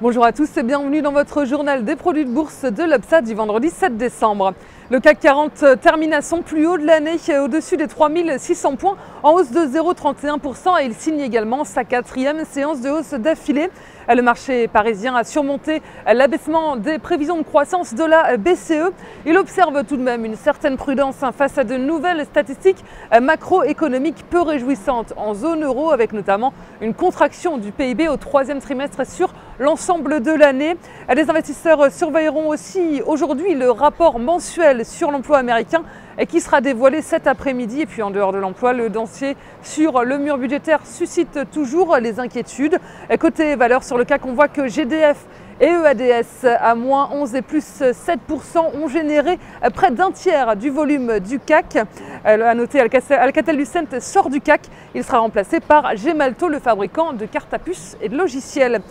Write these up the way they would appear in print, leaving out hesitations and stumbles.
Bonjour à tous et bienvenue dans votre journal des produits de bourse de l'Obsa du vendredi 7 décembre. Le CAC 40 termine à son plus haut de l'année, au-dessus des 3600 points, en hausse de 0,31% et il signe également sa quatrième séance de hausse d'affilée. Le marché parisien a surmonté l'abaissement des prévisions de croissance de la BCE. Il observe tout de même une certaine prudence face à de nouvelles statistiques macroéconomiques peu réjouissantes en zone euro, avec notamment une contraction du PIB au troisième trimestre sur l'ensemble de l'année. Les investisseurs surveilleront aussi aujourd'hui le rapport mensuel sur l'emploi américain qui sera dévoilé cet après-midi. Et puis en dehors de l'emploi, le dossier sur le mur budgétaire suscite toujours les inquiétudes. Côté valeur sur le CAC, on voit que GDF et EADS à moins 11 et plus 7% ont généré près d'un tiers du volume du CAC. À noter, Alcatel-Lucent sort du CAC. Il sera remplacé par Gemalto, le fabricant de cartes à puce et de logiciels.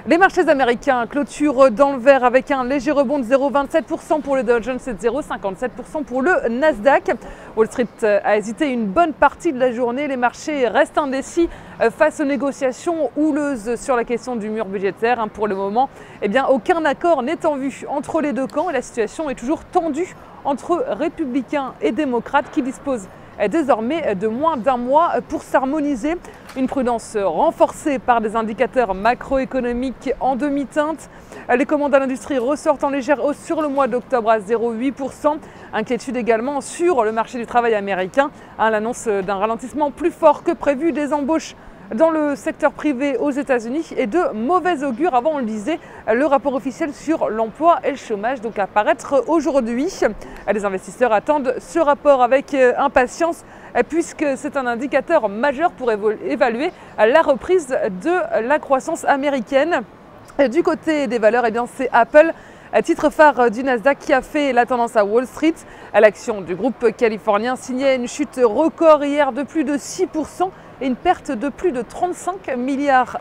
Les marchés américains clôturent dans le vert avec un léger rebond de 0,27% pour le Dow Jones et de 0,57% pour le Nasdaq. Wall Street a hésité une bonne partie de la journée. Les marchés restent indécis face aux négociations houleuses sur la question du mur budgétaire. Pour le moment, aucun accord n'est en vue entre les deux camps et la situation est toujours tendue entre républicains et démocrates qui disposent désormais de moins d'un mois pour s'harmoniser. Une prudence renforcée par des indicateurs macroéconomiques en demi-teinte. Les commandes à l'industrie ressortent en légère hausse sur le mois d'octobre à 0,8%. Inquiétude également sur le marché du travail américain. L'annonce d'un ralentissement plus fort que prévu des embauches dans le secteur privé aux États-Unis et de mauvais augure. Avant, on le disait, le rapport officiel sur l'emploi et le chômage donc à paraître aujourd'hui. Les investisseurs attendent ce rapport avec impatience puisque c'est un indicateur majeur pour évaluer la reprise de la croissance américaine. Du côté des valeurs, c'est Apple, titre phare du Nasdaq, qui a fait la tendance à Wall Street. L'action du groupe californien signait une chute record hier de plus de 6% et une perte de plus de 35 milliards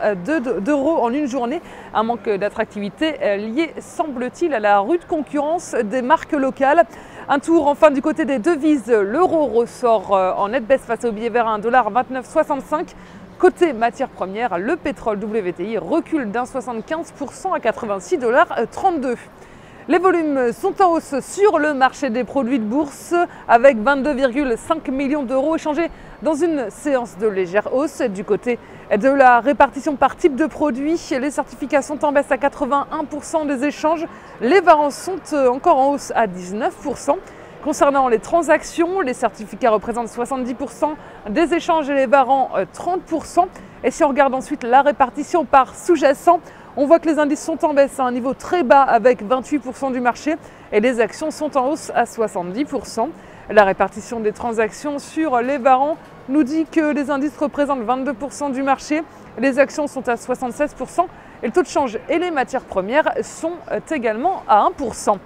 d'euros en une journée. Un manque d'attractivité lié, semble-t-il, à la rude concurrence des marques locales. Un tour enfin du côté des devises. L'euro ressort en nette baisse face au billet vert à 1,2965 $. Côté matières premières, le pétrole WTI recule d'1,75% à 86,32 $. Les volumes sont en hausse sur le marché des produits de bourse avec 22,5 millions d'euros échangés dans une séance de légère hausse. Du côté de la répartition par type de produit, les certificats sont en baisse à 81% des échanges. Les varances sont encore en hausse à 19%. Concernant les transactions, les certificats représentent 70% des échanges et les varants 30%. Et si on regarde ensuite la répartition par sous-jacent, on voit que les indices sont en baisse à un niveau très bas avec 28% du marché et les actions sont en hausse à 70%. La répartition des transactions sur les varants nous dit que les indices représentent 22% du marché, les actions sont à 76% et le taux de change et les matières premières sont également à 1%.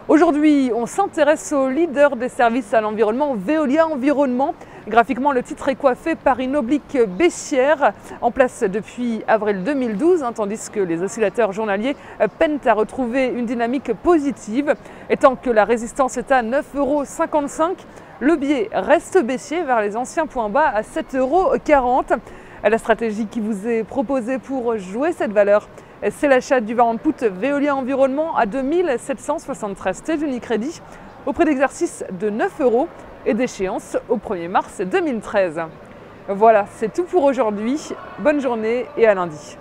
Aujourd'hui, on s'intéresse au leader des services à l'environnement, Veolia Environnement. Graphiquement, le titre est coiffé par une oblique baissière en place depuis avril 2012, tandis que les oscillateurs journaliers peinent à retrouver une dynamique positive. Et tant que la résistance est à 9,55 €, le biais reste baissier vers les anciens points bas à 7,40 €. La stratégie qui vous est proposée pour jouer cette valeur, c'est l'achat du warrant put Veolia Environnement à 2773 T d'Unicredit au prix d'exercice de 9 € et d'échéance au 1er mars 2013. Voilà, c'est tout pour aujourd'hui. Bonne journée et à lundi.